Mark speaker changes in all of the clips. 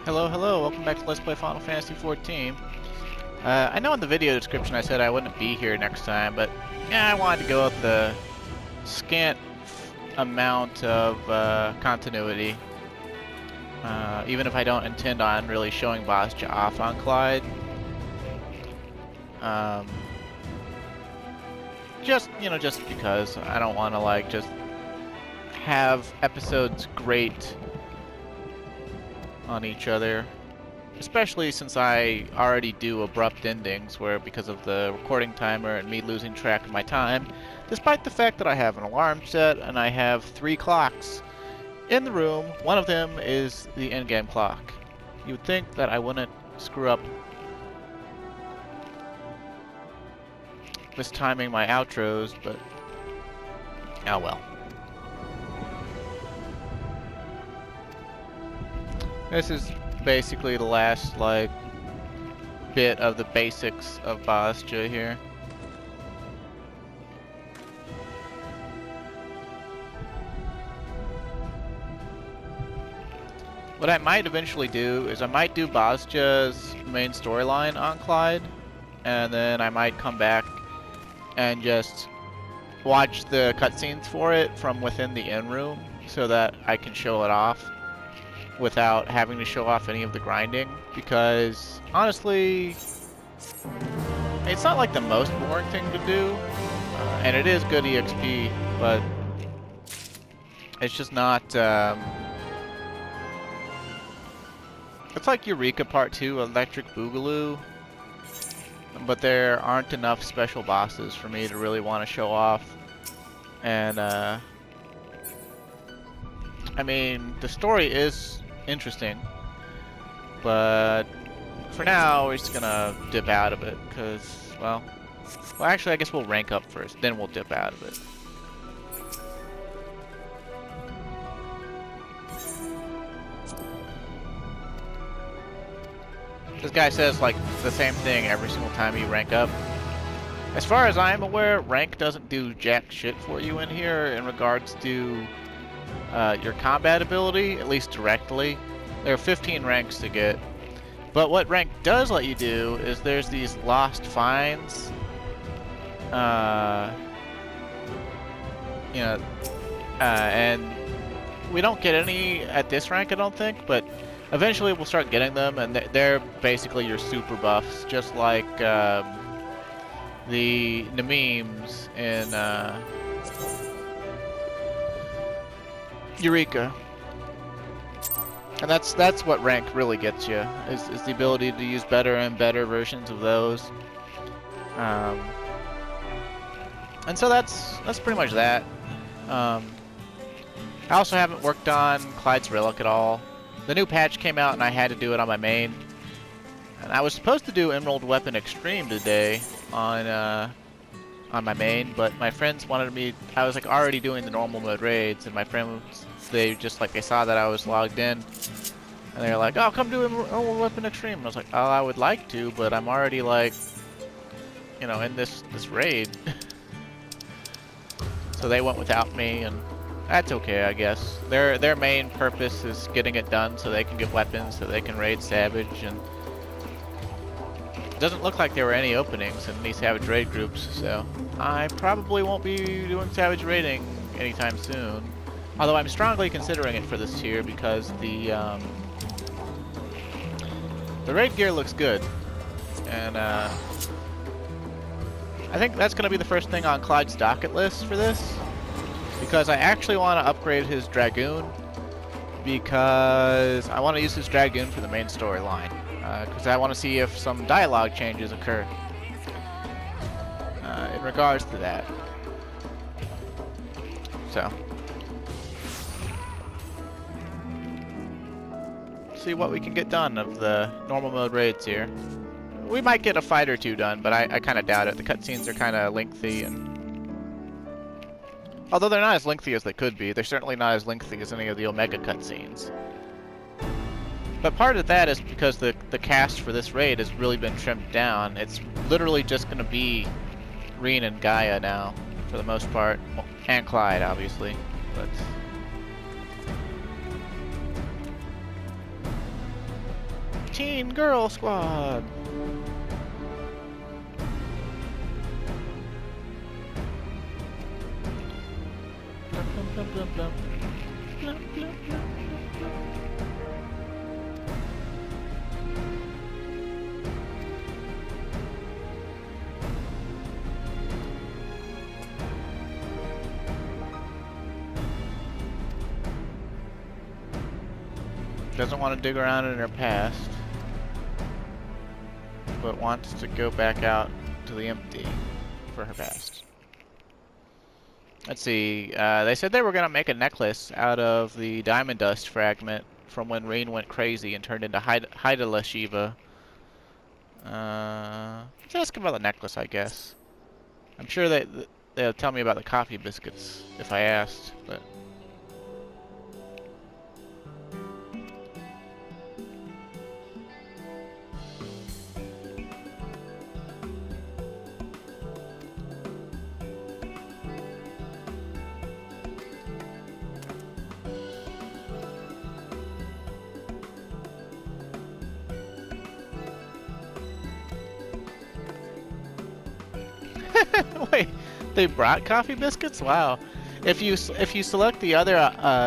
Speaker 1: Hello, hello, welcome back to Let's Play Final Fantasy XIV. I know in the video description I said I wouldn't be here next time, but yeah, I wanted to go with the scant amount of continuity. Even if I don't intend on really showing Bosja off on Clyde. Just because I don't want to just have episodes grate on each other, especially since I already do abrupt endings where, because of the recording timer and me losing track of my time, despite the fact that I have an alarm set and I have 3 clocks in the room, one of them is the in-game clock. You would think that I wouldn't screw up mistiming my outros, but oh well. This is basically the last, bit of the basics of Bosja here. What I might eventually do is I might do Bosja's main storyline on Clyde, and then I might come back and just watch the cutscenes for it from within the in-room so that I can show it off without having to show off any of the grinding, because honestly it's not like the most boring thing to do, and it is good EXP, but it's just not it's like Eureka Part 2 Electric Boogaloo, but there aren't enough special bosses for me to really want to show off. And I mean, the story is interesting, but for now we're just gonna dip out of it because, well, actually I guess we'll rank up first, then we'll dip out of it. This guy says the same thing every single time you rank up. As far as I'm aware, rank doesn't do jack shit for you in here in regards to your combat ability, at least directly. There are 15 ranks to get. But what rank does let you do is there's these lost finds. And we don't get any at this rank, I don't think, but eventually we'll start getting them, and they're basically your super buffs, just like the Nameems in Eureka. And that's what rank really gets you, is the ability to use better and better versions of those. And so that's pretty much that. I also haven't worked on Clyde's Relic at all. The new patch came out and I had to do it on my main. And I was supposed to do Emerald Weapon Extreme today on my main, but my friends wanted me. I was already doing the normal mode raids, and my friends, they saw that I was logged in, and they were like, "Oh, come do Emerald Weapon Extreme." And I was like, "Oh, I would like to, but I'm already in this raid." So they went without me, and that's okay, I guess. Their main purpose is getting it done so they can get weapons, so they can raid Savage, and it doesn't look like there were any openings in any Savage raid groups, so I probably won't be doing Savage raiding anytime soon. Although I'm strongly considering it for this tier because the raid gear looks good, and I think that's going to be the first thing on Clyde's docket list for this, because I actually want to upgrade his Dragoon, because I want to use his Dragoon for the main storyline, because I want to see if some dialogue changes occur in regards to that. So, see what we can get done of the normal mode raids here. We might get a fight or two done, but I kind of doubt it. The cutscenes are kind of lengthy, and although they're not as lengthy as they could be, they're certainly not as lengthy as any of the Omega cutscenes. But part of that is because the cast for this raid has really been trimmed down. It's literally just going to be Ryne and Gaia now, for the most part. Well, and Clyde, obviously. But Teen Girl Squad. Blum, blum, blum, blum, blum. Blum, blum, blum, blum, blum. Doesn't want to dig around in her past, but wants to go back out to the empty for her past. Let's see, they said they were going to make a necklace out of the diamond dust fragment from when Ryne went crazy and turned into Hydalah Shiva. Let's ask about the necklace, I guess. I'm sure they'll tell me about the coffee biscuits if I asked, but... Wait, they brought coffee biscuits? Wow. If you select the other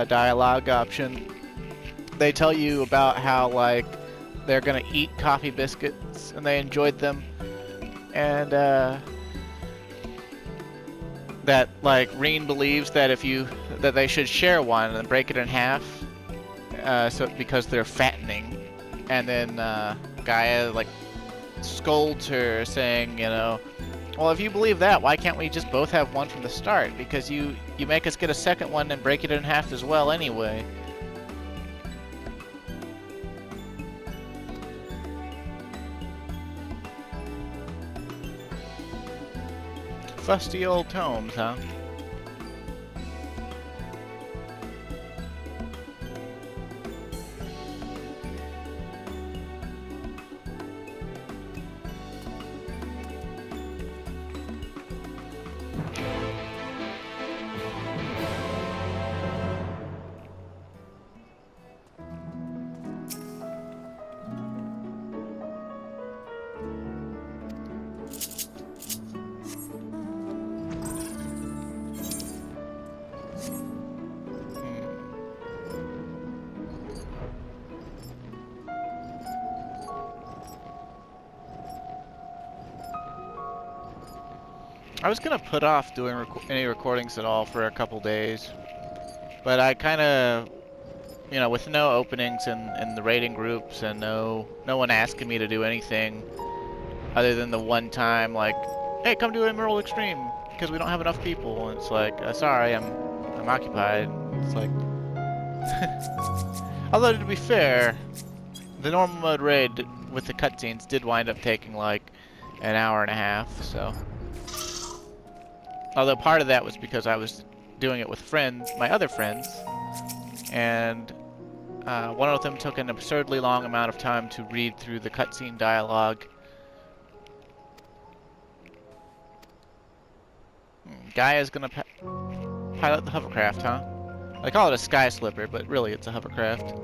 Speaker 1: dialogue option, they tell you about how like they're gonna eat coffee biscuits and they enjoyed them, and that like Ryne believes that that they should share one and break it in half, because they're fattening, and then Gaia like scolds her, saying, you know, well, if you believe that, why can't we just both have one from the start? Because you make us get a second one and break it in half as well anyway. Fusty old tomes, huh? I was gonna put off doing any recordings at all for a couple days, but I kind of, you know, with no openings in the raiding groups and no one asking me to do anything other than the one time, like, hey, come do Emerald Extreme because we don't have enough people, and it's like, sorry, I'm occupied. It's like, although to be fair, the normal mode raid with the cutscenes did wind up taking like an hour and a half, so. Although part of that was because I was doing it with friends, my other friends, and one of them took an absurdly long amount of time to read through the cutscene dialogue. Gaia's gonna pilot the hovercraft, huh? I call it a sky slipper, but really it's a hovercraft.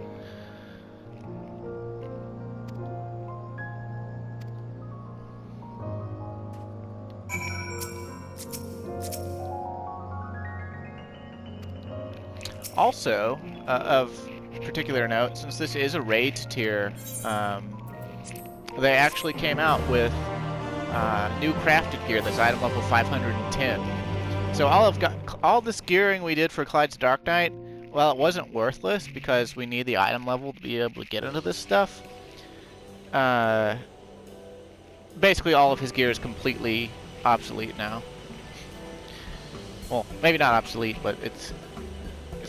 Speaker 1: Also, of particular note, since this is a raid tier, they actually came out with new crafted gear that's item level 510. So all this gearing we did for Clyde's Dark Knight, well, it wasn't worthless because we need the item level to be able to get into this stuff. Basically, all of his gear is completely obsolete now. Well, maybe not obsolete, but it's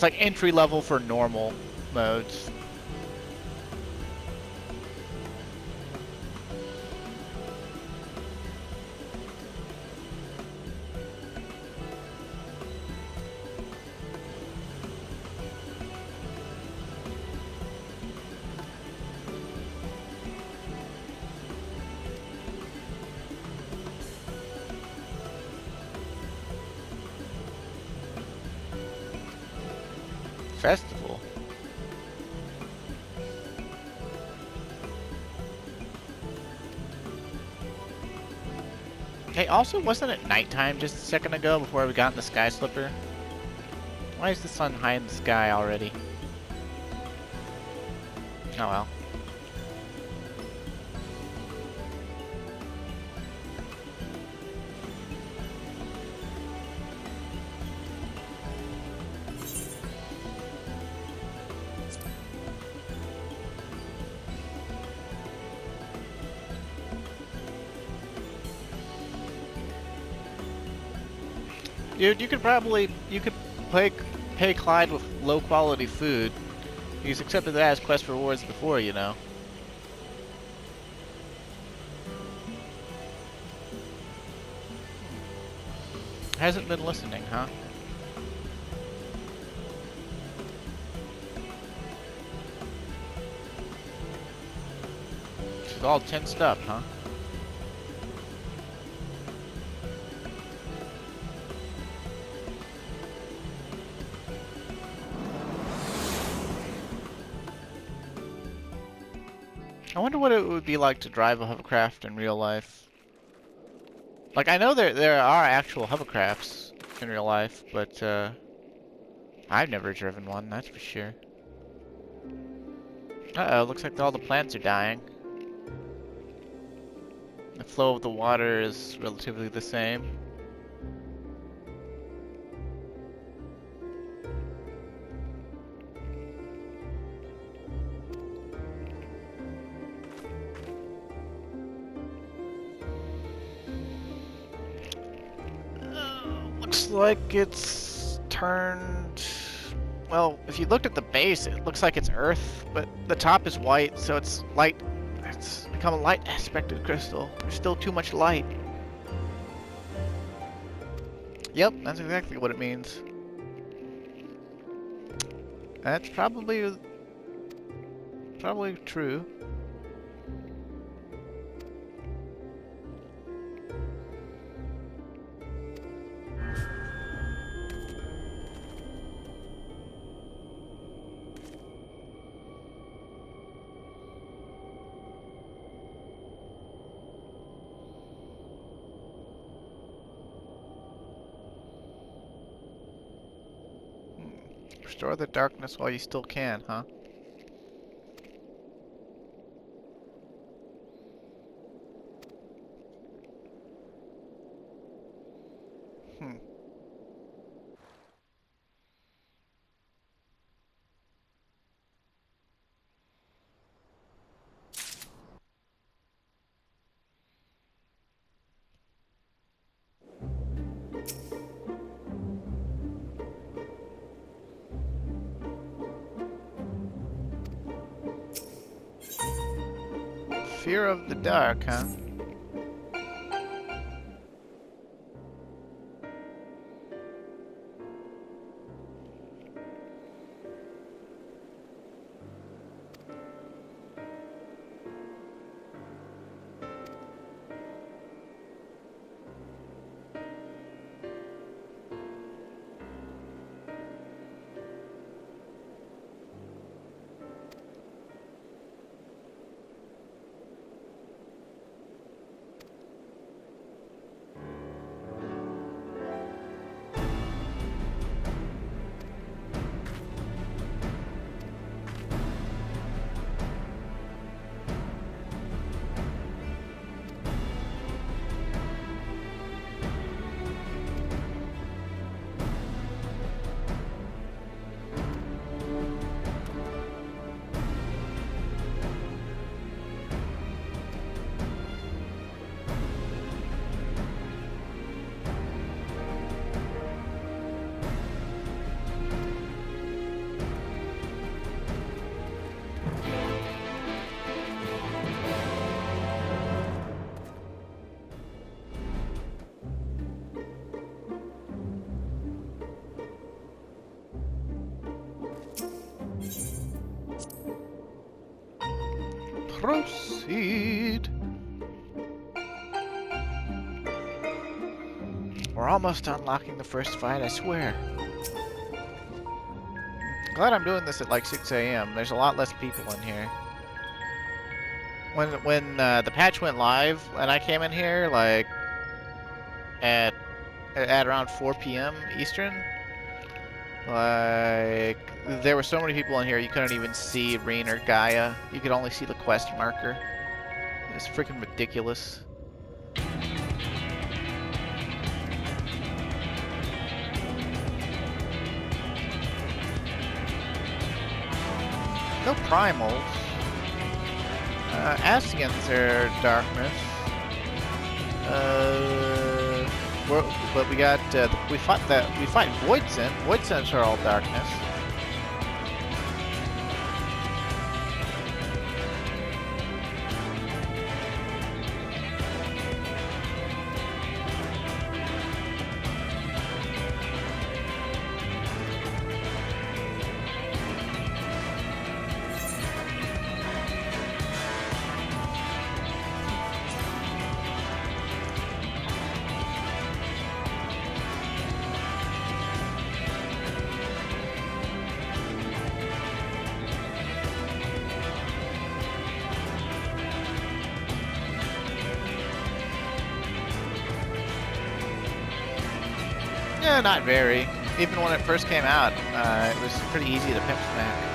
Speaker 1: like entry level for normal modes. Festival. Hey, also, wasn't it nighttime just a second ago before we got in the sky slipper? Why is the sun high in the sky already? Oh well. Dude, you could pay Clyde with low quality food. He's accepted that as quest rewards before, you know. Hasn't been listening, huh? She's all tensed up, huh? I wonder what it would be like to drive a hovercraft in real life. Like, I know there are actual hovercrafts in real life, but I've never driven one, that's for sure. Uh-oh, looks like all the plants are dying. The flow of the water is relatively the same. Looks like it's turned... Well, if you looked at the base, it looks like it's Earth, but the top is white, so it's light. It's become a light aspected crystal. There's still too much light. Yep, that's exactly what it means. That's probably true. Restore the darkness while you still can, huh? Hmm. Fear of the dark, huh? Proceed. We're almost unlocking the first fight, I swear. Glad I'm doing this at like 6 a.m. There's a lot less people in here. When the patch went live and I came in here, like, at around 4 p.m. Eastern. Like, there were so many people in here you couldn't even see Ryne or Gaia. You could only see the quest marker. It's freaking ridiculous. No primals. Ascians are darkness. But we got we fight Voidsent. Voidsents are all darkness. Yeah, not very. Even when it first came out, it was pretty easy to pimp smack.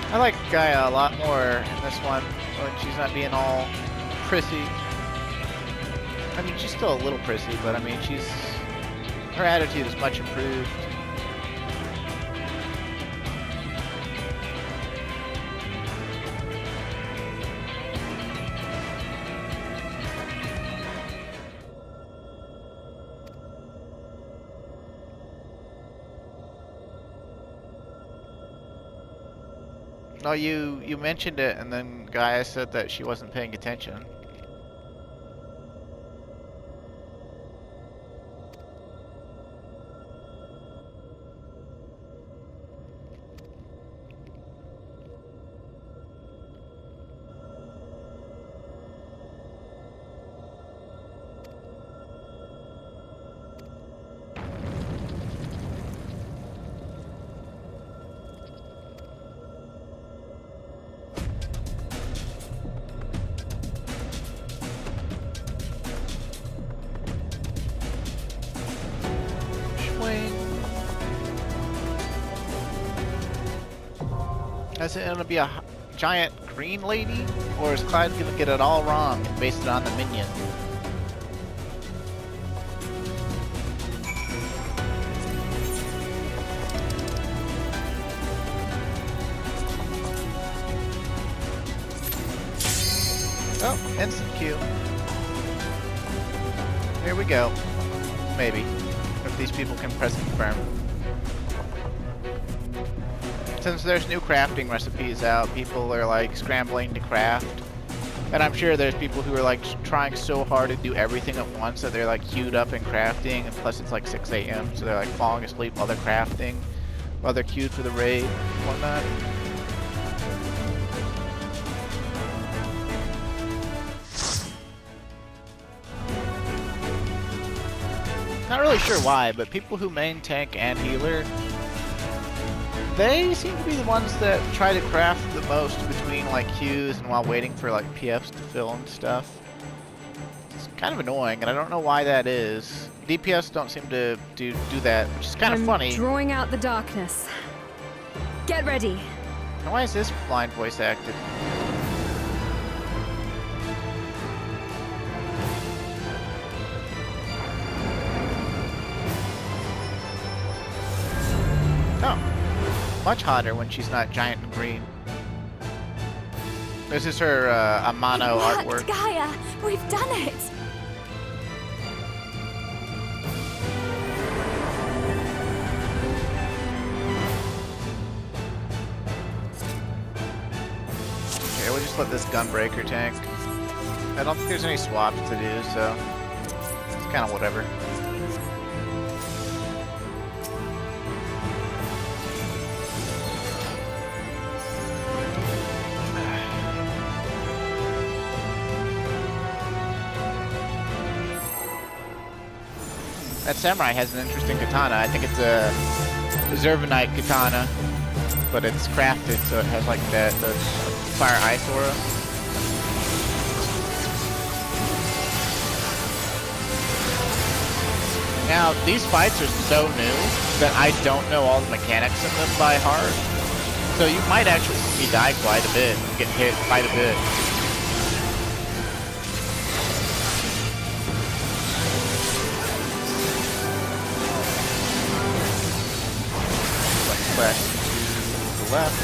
Speaker 1: I like Gaia a lot more in this one when she's not being all prissy. I mean, she's still a little prissy, but I mean, her attitude is much improved. No, you mentioned it, and then Gaia said that she wasn't paying attention. Is it gonna be a giant green lady, or is Clyde gonna get it all wrong and base it on the minion? Oh, instant Q. Here we go. Maybe. If these people can press confirm. Since there's new crafting recipes out, people are like scrambling to craft. And I'm sure there's people who are like trying so hard to do everything at once that they're like queued up and crafting, and plus it's like 6 a.m. so they're like falling asleep while they're crafting, while they're queued for the raid and whatnot. Not really sure why, but people who main tank and healer, they seem to be the ones that try to craft the most between like queues and while waiting for like PFs to fill and stuff. It's kind of annoying, and I don't know why that is. DPS don't seem to do that, which is kind of funny.
Speaker 2: Drawing out the darkness. Get ready.
Speaker 1: Now, why is this blind voice acted? Oh. Much hotter when she's not giant and green. This is her Amano artwork.
Speaker 2: Gaia, we've done it.
Speaker 1: Okay, we'll just let this gunbreaker tank. I don't think there's any swaps to do, so it's kind of whatever. that samurai has an interesting katana. I think it's a Zervanite katana, but it's crafted so it has like the fire ice aura. Now, these fights are so new that I don't know all the mechanics in them by heart. So you might actually see me die quite a bit, get hit quite a bit. Slash to the left.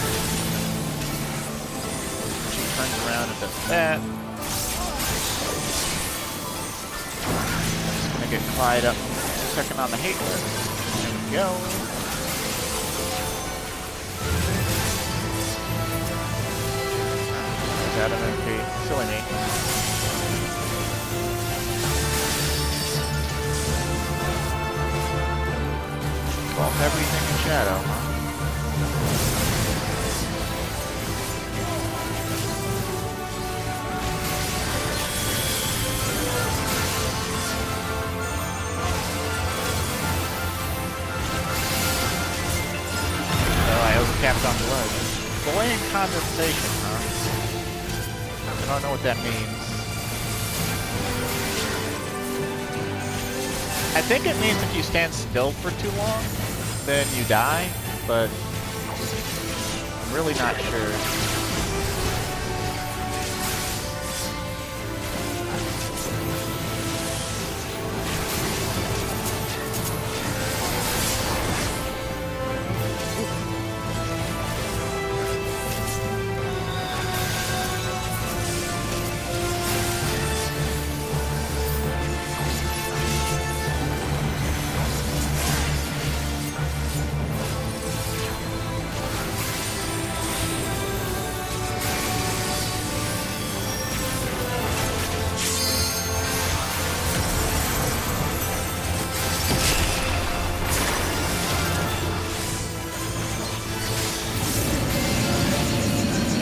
Speaker 1: She turns around and does that. Just gonna get Clyde up second on the hate list. There we go. Out of MP. Silly me. Well, everything in shadow, huh? Capped on blood. Delaying condensation, huh? I don't know what that means. I think it means if you stand still for too long, then you die, but I'm really not sure.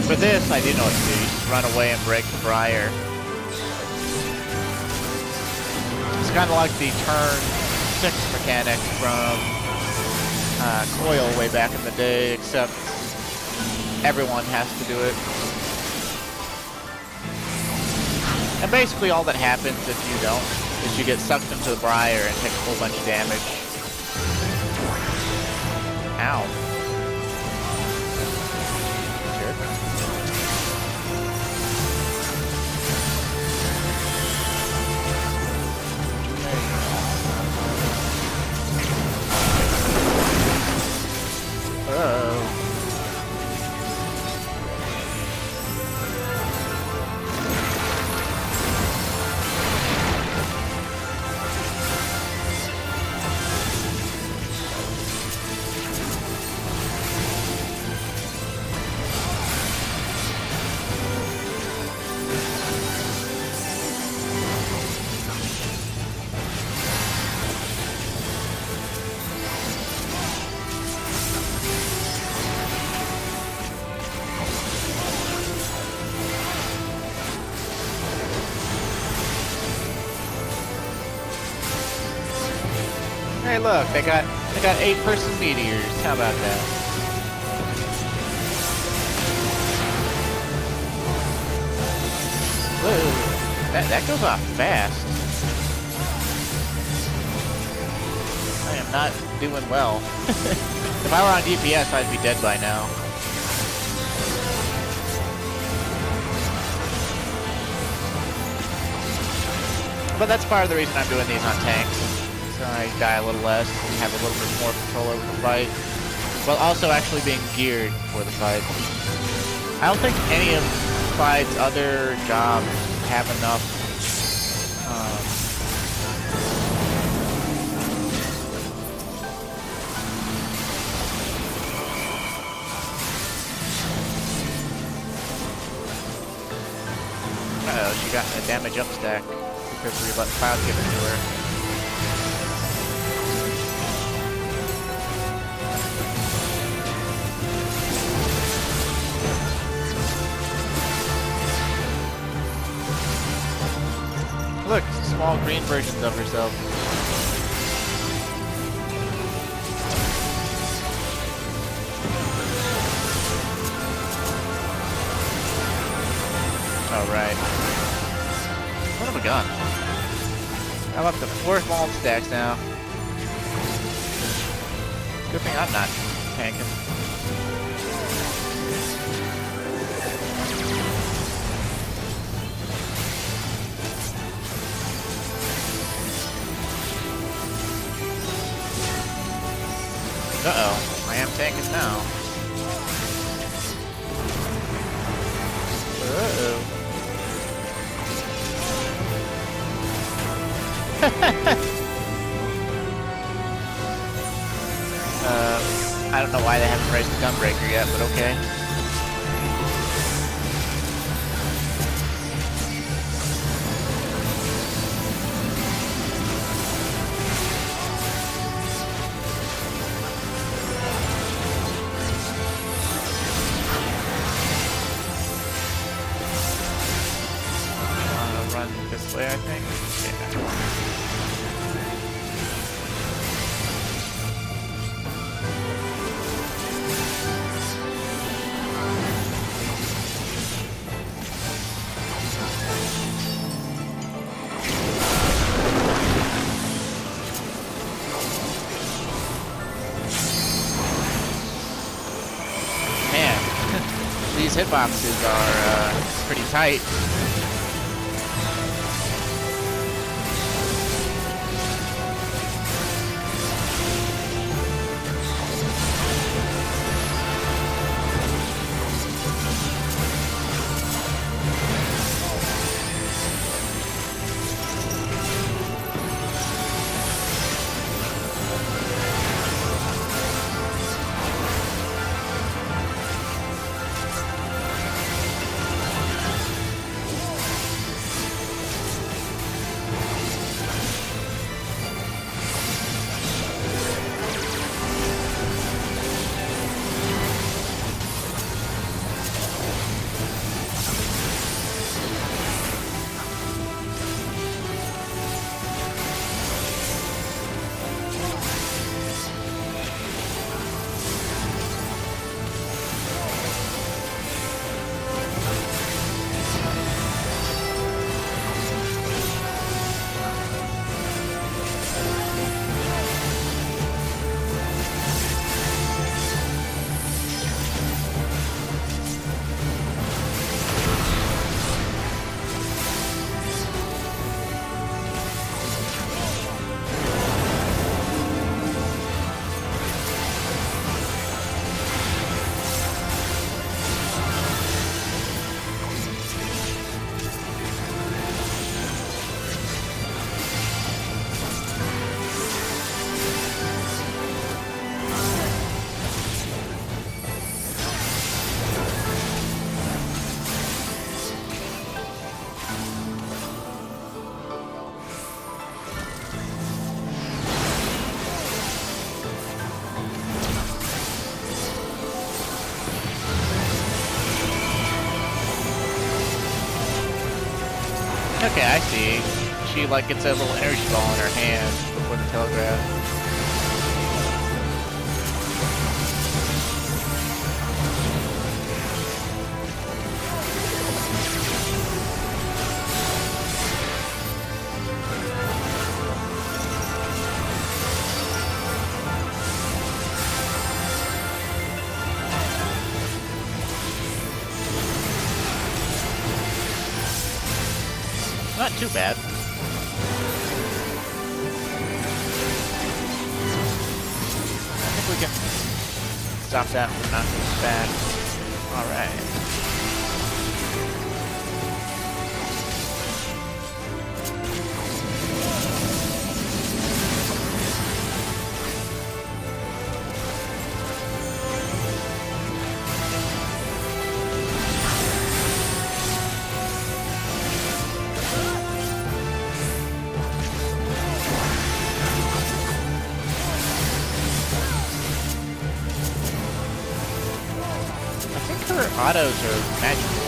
Speaker 1: For this, I do know what to do. You just run away and break the briar. It's kind of like the turn 6 mechanic from Coil way back in the day, except everyone has to do it. And basically all that happens if you don't is you get sucked into the briar and take a whole bunch of damage. Ow. Hey, look, they got 8-person meteors. How about that? Whoa, that goes off fast. I am not doing well. If I were on DPS, I'd be dead by now. But that's part of the reason I'm doing these on tanks. So I die a little less and have a little bit more control over the fight, while also actually being geared for the fight. I don't think any of Clyde's other jobs have enough uh-oh, she got a damage up stack because we let Cloud give it to her. Look, small green versions of herself. a gun. I'm up to 4 small stacks now. Good thing I'm not tanking. Uh-oh, I am tanking now. Uh-oh. I don't know why they haven't raised the gunbreaker yet, but okay. Run this way, I think. Yeah. These hitboxes are pretty tight. Okay, I see. She like gets a little energy ball in her hand before the telegraph. Not too bad. I think we can stop that from not being bad. Alright. Her autos are magical.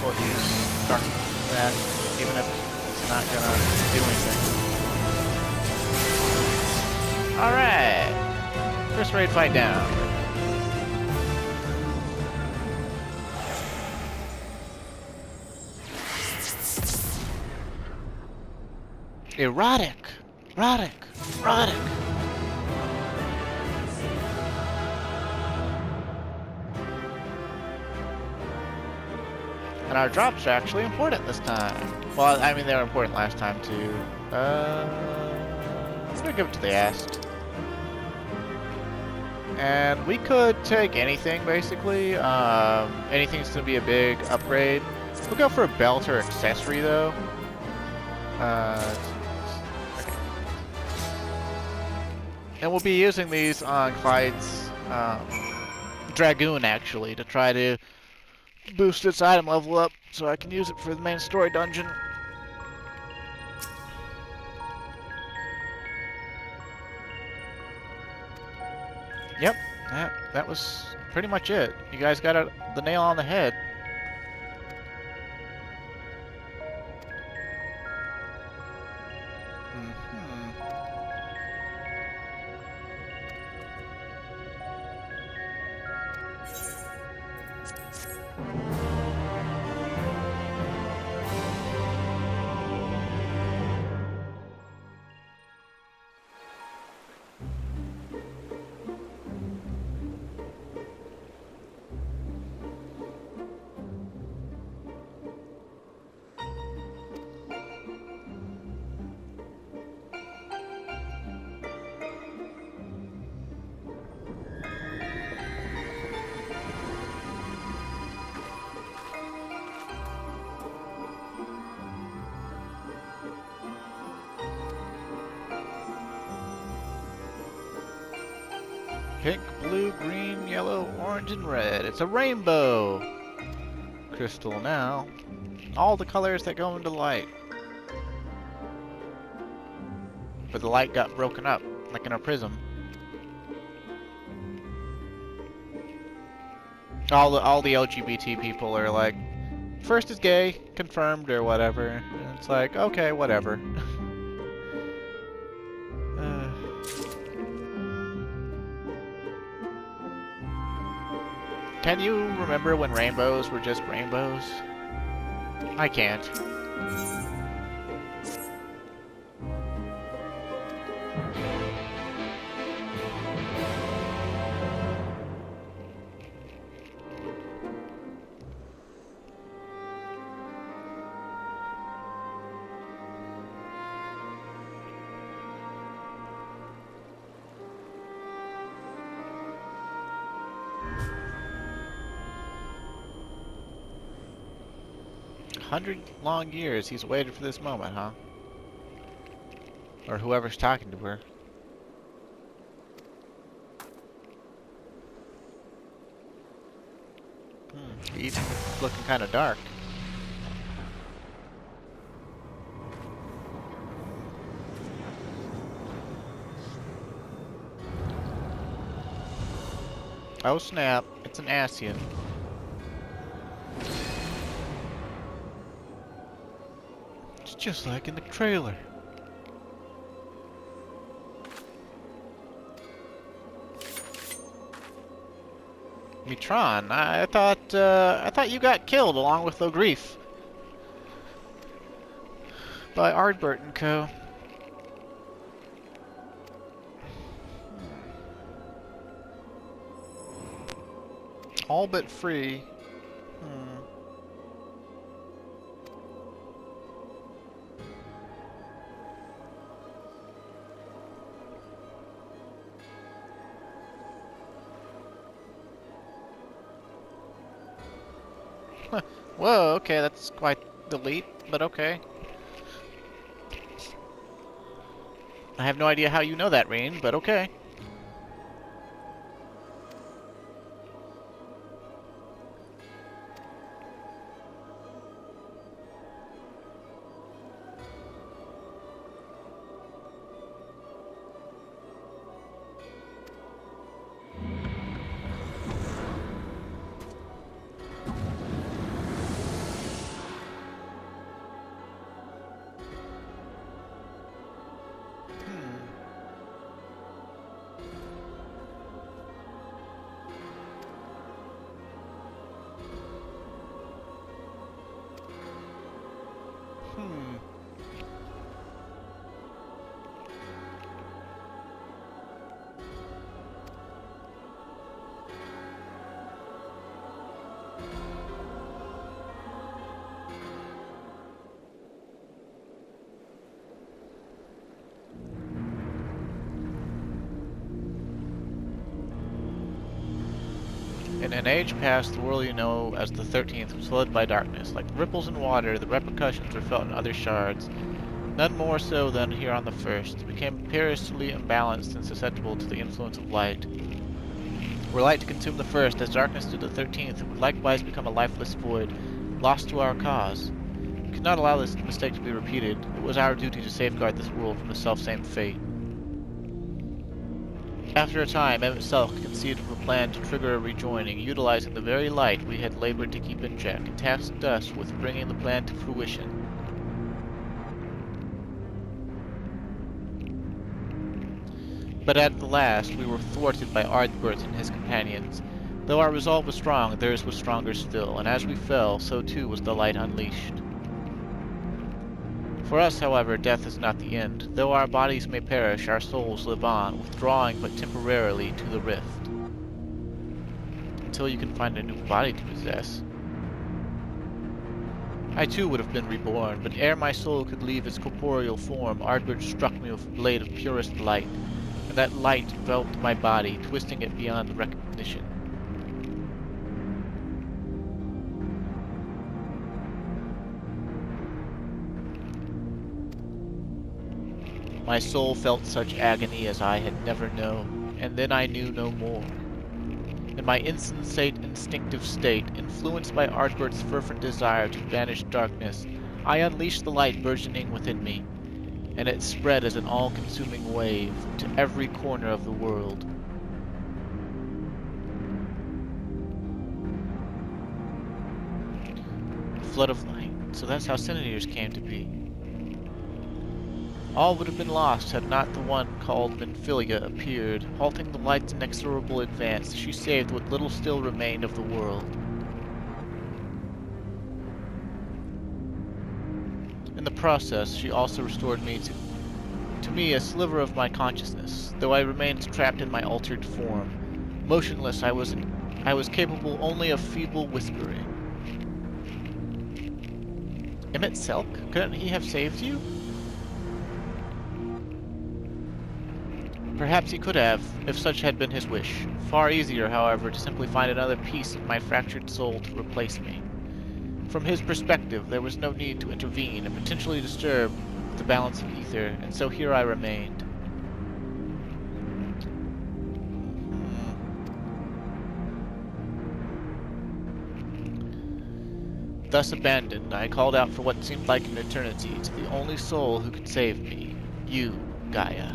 Speaker 1: well use dark that, even if it's not gonna do anything. Alright! First raid fight down. Erotic! Erotic! Erotic! And our drops are actually important this time. Well, I mean, they were important last time, too. I'm gonna give it to the Ast. And we could take anything, basically. Anything's gonna be a big upgrade. We'll go for a belt or accessory, though. And we'll be using these on Clyde's Dragoon, actually, to try to boost its item level up so I can use it for the main story dungeon. Yep, that was pretty much it. You guys got the nail on the head. Pink, blue, green, yellow, orange, and red. It's a rainbow crystal now. All the colors that go into light. But the light got broken up, like in a prism. All the LGBT people are like, first is gay, confirmed, or whatever. And it's like, okay, whatever. Can you remember when rainbows were just rainbows? I can't. $100 long years he's waited for this moment, huh? Or whoever's talking to her. The evening's looking kind of dark. Oh snap, it's an Asian. It's just like in the trailer. Mitron, I thought you got killed along with Logrief by Ardbert and Co. All but free. Whoa, okay, that's quite the leap, but okay. I have no idea how you know that, Ryne, but okay. In an age past, the world you know as the 13th was flooded by darkness. Like ripples in water, the repercussions were felt in other shards. None more so than here on the first. It became perilously imbalanced and susceptible to the influence of light. Were light to consume the first, as darkness did the 13th, it would likewise become a lifeless void, lost to our cause. We could not allow this mistake to be repeated. It was our duty to safeguard this world from the selfsame fate. After a time, Emmett Selk conceived of a plan to trigger a rejoining, utilizing the very light we had labored to keep in check, and tasked us with bringing the plan to fruition. But at the last, we were thwarted by Ardbert and his companions. Though our resolve was strong, theirs was stronger still, and as we fell, so too was the light unleashed. For us, however, death is not the end. Though our bodies may perish, our souls live on, withdrawing but temporarily to the rift. Until you can find a new body to possess. I too would have been reborn, but ere my soul could leave its corporeal form, Ardbert struck me with a blade of purest light, and that light enveloped my body, twisting it beyond recognition. My soul felt such agony as I had never known, and then I knew no more. In my insensate, instinctive state, influenced by Ardbert's fervent desire to banish darkness, I unleashed the light burgeoning within me, and it spread as an all-consuming wave to every corner of the world. A flood of light. So that's how Senators came to be. All would have been lost had not the one called Menphilia appeared, halting the light's inexorable advance. She saved what little still remained of the world. In the process, she also restored me to me a sliver of my consciousness, though I remained trapped in my altered form. Motionless, I was capable only of feeble whispering. Emmett Selk? Couldn't he have saved you? Perhaps he could have, if such had been his wish. Far easier, however, to simply find another piece of my fractured soul to replace me. From his perspective, there was no need to intervene and potentially disturb the balance of ether, and so here I remained. Thus abandoned, I called out for what seemed like an eternity to the only soul who could save me, you, Gaia.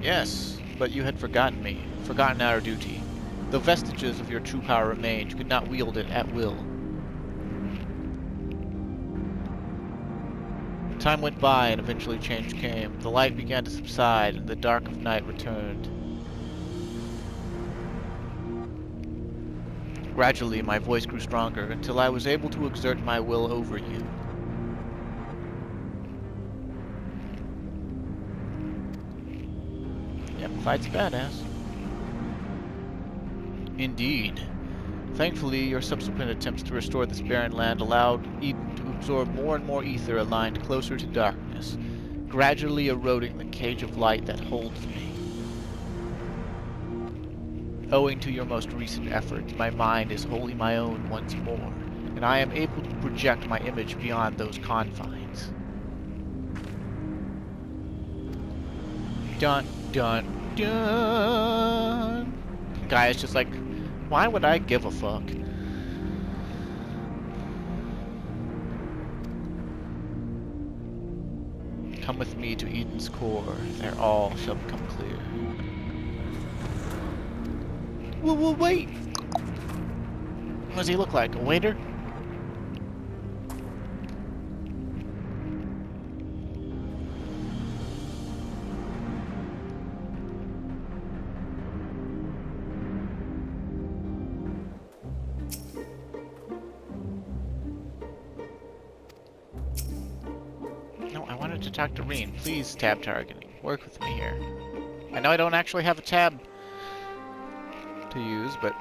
Speaker 1: Yes, but you had forgotten me, forgotten our duty. Though vestiges of your true power remained, you could not wield it at will. Time went by and eventually change came. The light began to subside and the dark of night returned. Gradually, my voice grew stronger until I was able to exert my will over you. Yep, Clyde's a badass. Indeed. Thankfully, your subsequent attempts to restore this barren land allowed Eden to absorb more and more ether aligned closer to darkness, gradually eroding the cage of light that holds me. Owing to your most recent efforts, my mind is wholly my own once more, and I am able to project my image beyond those confines. Dun, dun, dun! Gaia's just like, why would I give a fuck? Come with me to Eden's core, there all shall become clear. Wait! What does he look like? A waiter? No, I wanted to talk to Ryne. Please, tab targeting. Work with me here. I know I don't actually have a tab to use, but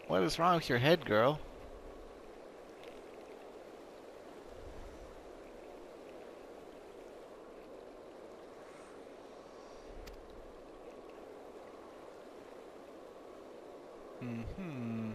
Speaker 1: What is wrong with your head, girl? Mm-hmm.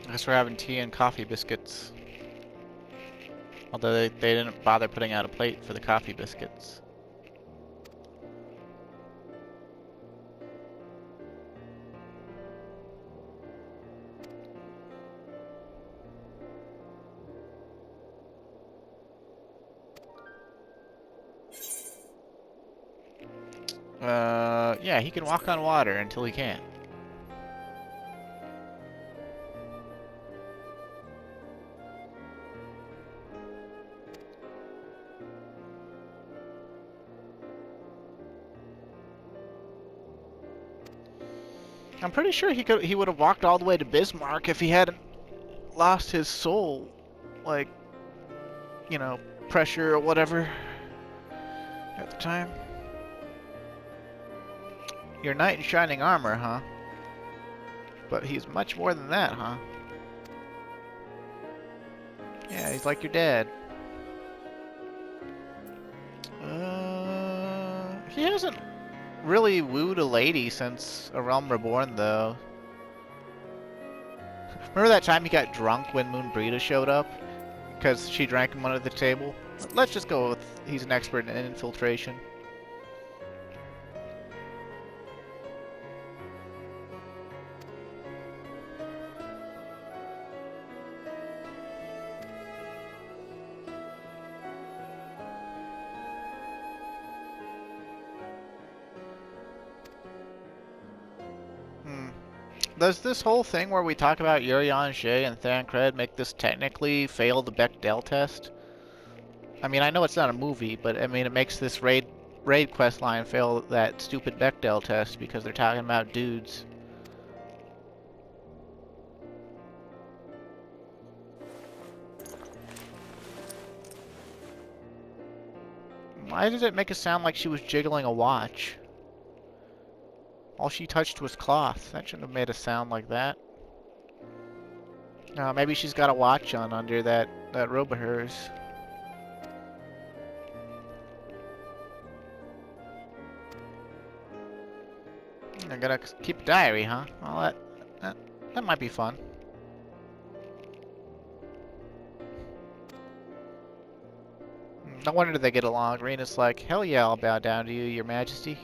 Speaker 1: I guess we're having tea and coffee biscuits. Although they didn't bother putting out a plate for the coffee biscuits. Yeah, he can walk on water until he can't. I'm pretty sure he would have walked all the way to Bismarck if he hadn't lost his soul, like, you know, pressure or whatever at the time. Your knight in shining armor, huh? But he's much more than that, huh? Yeah, he's like your dad. He hasn't really wooed a lady since A Realm Reborn, though. Remember that time he got drunk when Moon Brita showed up? Because she drank him under the table? Let's just go with he's an expert in infiltration. Does this whole thing where we talk about Urian Shay and Thancred make this technically fail the Bechdel test? I mean, I know it's not a movie, but I mean, it makes this raid quest line fail that stupid Bechdel test because they're talking about dudes. Why did it make it sound like she was jiggling a watch? All she touched was cloth. That shouldn't have made a sound like that. Maybe she's got a watch on under that robe of hers. I gotta keep a diary, huh? Well, that might be fun. No wonder they get along. Ryne's like, hell yeah, I'll bow down to you, your majesty.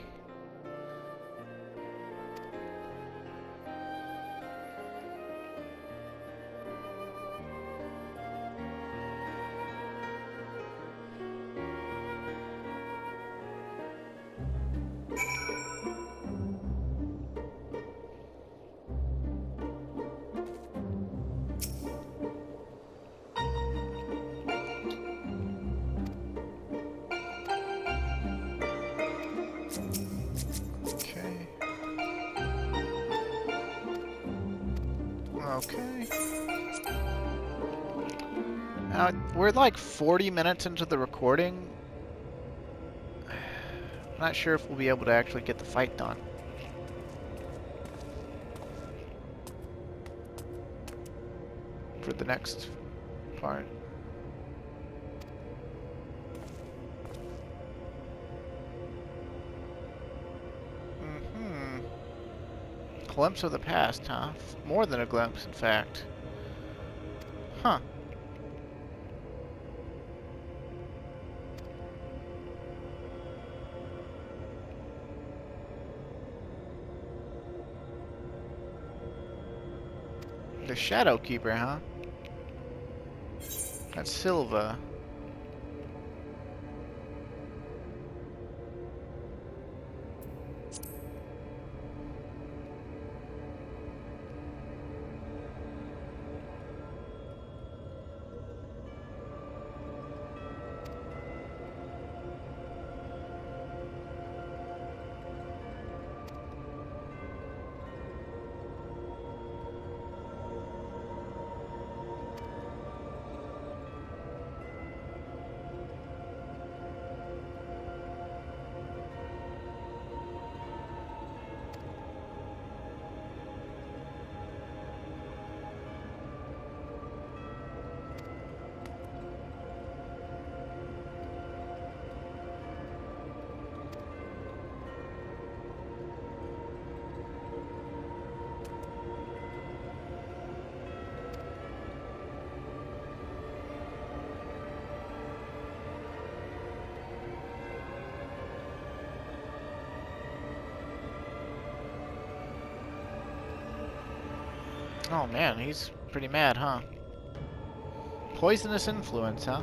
Speaker 1: Okay. We're like 40 minutes into the recording. I'm not sure if we'll be able to actually get the fight done. For the next part. Glimpse of the past, huh? More than a glimpse, in fact. Huh. The Shadow Keeper, huh? That's Silva. Oh man, he's pretty mad, huh? Poisonous influence, huh?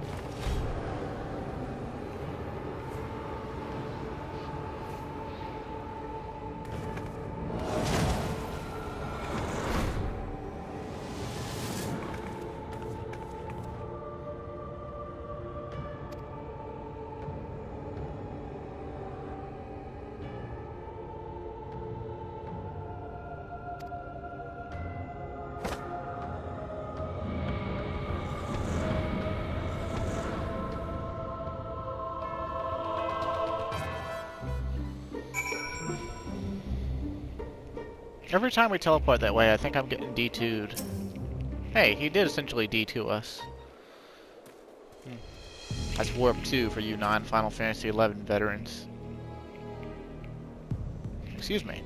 Speaker 1: Every time we teleport that way, I think I'm getting D2'd. Hey, he did essentially D2 us. That's Warp 2 for you non-Final Fantasy XI veterans. Excuse me.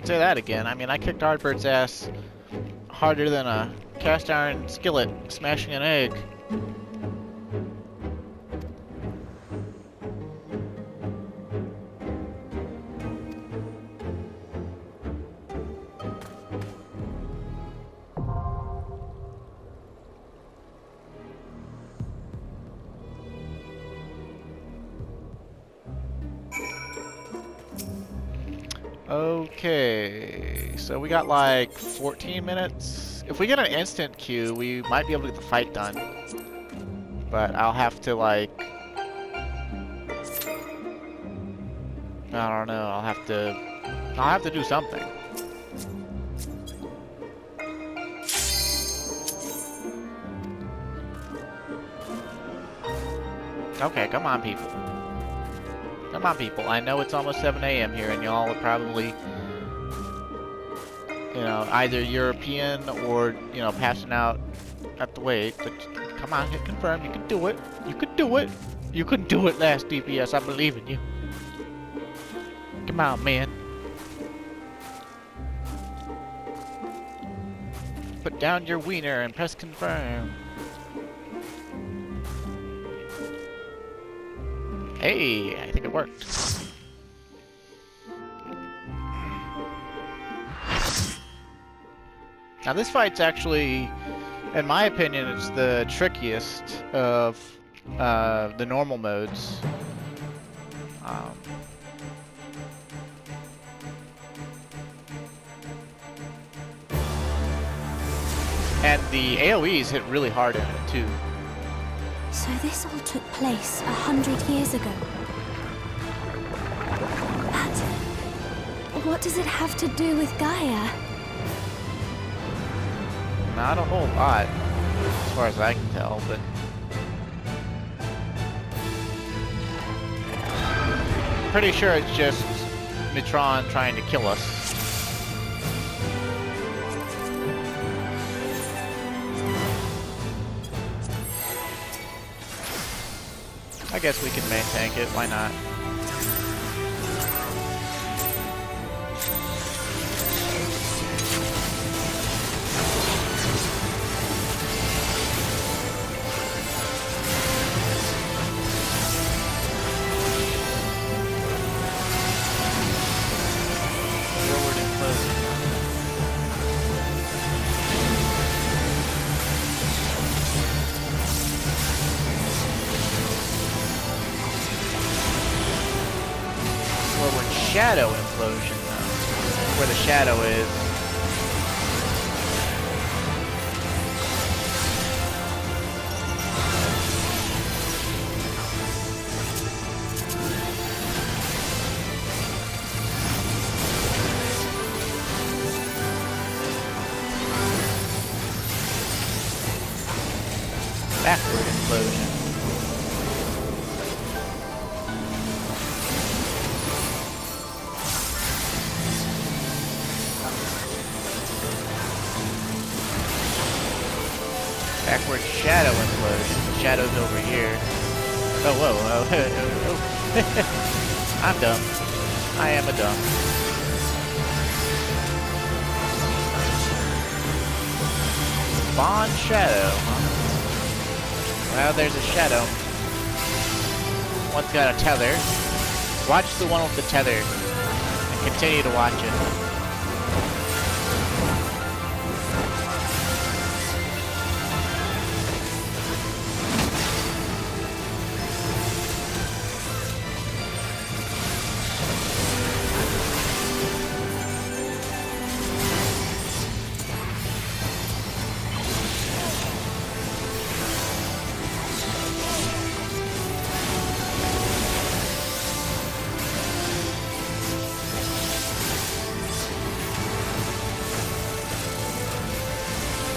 Speaker 1: Say that again. I mean, I kicked Ardbird's ass harder than a cast iron skillet smashing an egg. Okay, so we got like 14 minutes. If we get an instant queue, we might be able to get the fight done. But I'll have to like... I don't know, I'll have to do something. Okay, come on people. Come on, people. I know it's almost 7 a.m. here, and y'all are probably, you know, either European or, you know, passing out at the wait. But come on, hit confirm. You can do it. You can do it. You can do it, last DPS. I believe in you. Come on, man. Put down your wiener and press confirm. Hey, I think it worked. Now this fight's actually, in my opinion, it's the trickiest of the normal modes. And the AoEs hit really hard in it too.
Speaker 3: So this all took place 100 years ago. But what does it have to do with Gaia?
Speaker 1: Not a whole lot, as far as I can tell, but... pretty sure it's just Mitron trying to kill us. I guess we can main tank it, why not? Forward and close. Forward shadow implosion, though. Where the shadow is. Backward implosion. Backward shadow implosion. Shadow's over here. Oh, whoa, oh, I'm dumb. I am a dumb. Bond Shadow, huh? Well, there's a shadow. One's got a tether. Watch the one with the tether and continue to watch it.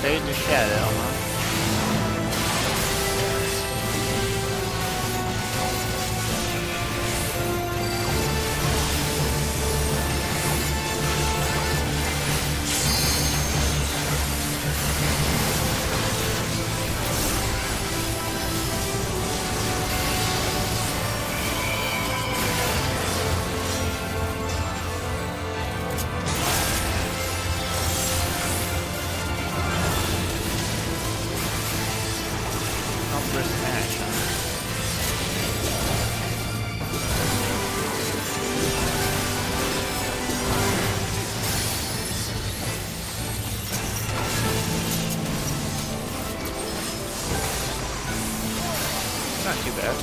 Speaker 1: Fade to shadow, huh? Not too bad.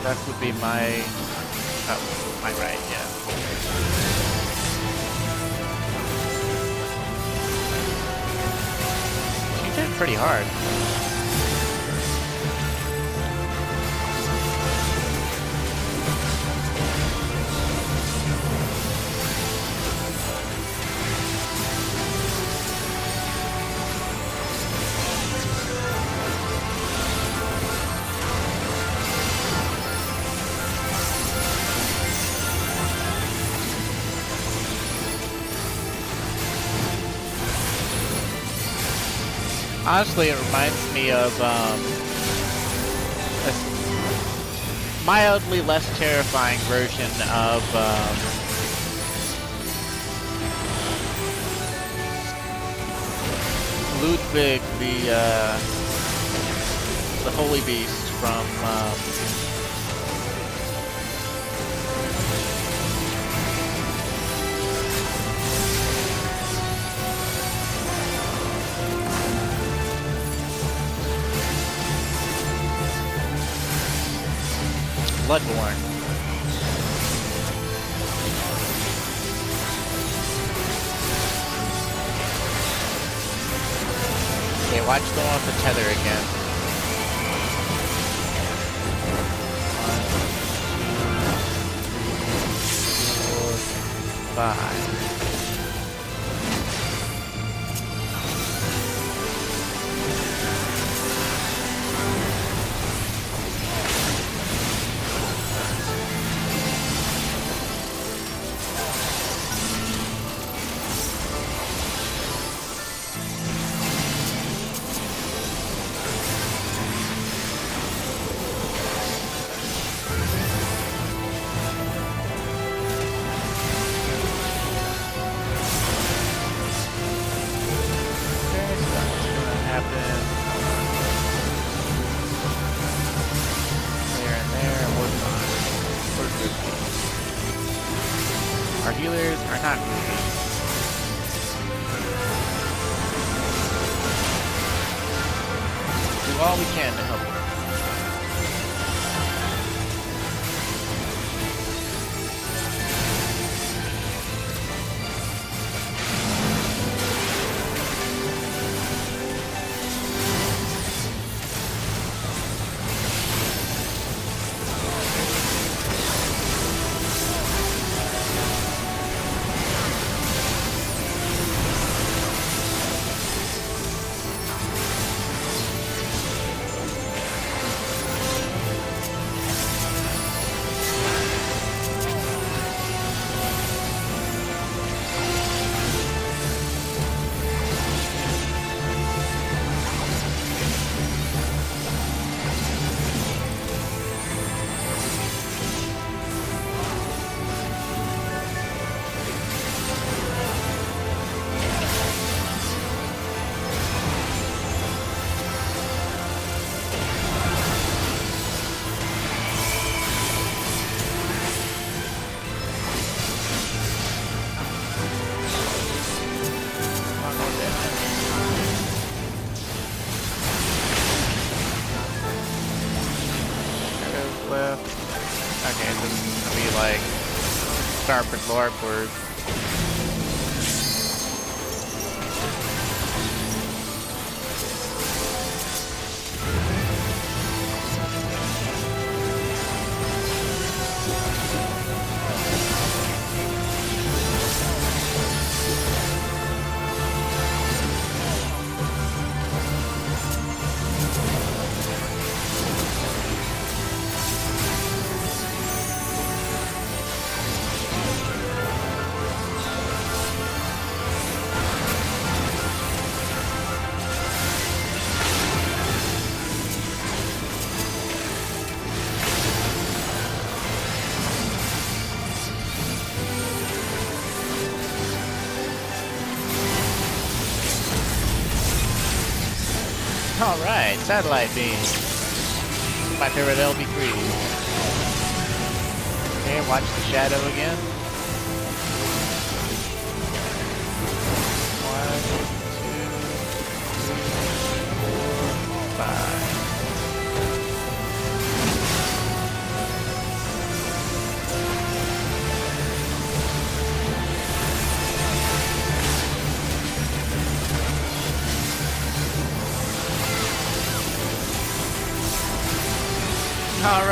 Speaker 1: That would be my... oh, my right, yeah. She did pretty hard. Honestly, it reminds me of a mildly less terrifying version of Ludwig, the Holy Beast from Bloodborne. Okay, watch the one with the tether again. 1, 2, 3, 4, 5. Our healers are not moving. Do all we can to help them. cliff. Okay, so this is gonna be like starboard, larboard. Alright, satellite beam. My favorite LB3. Okay, watch the shadow again. 1, 2, 3, 4, 5.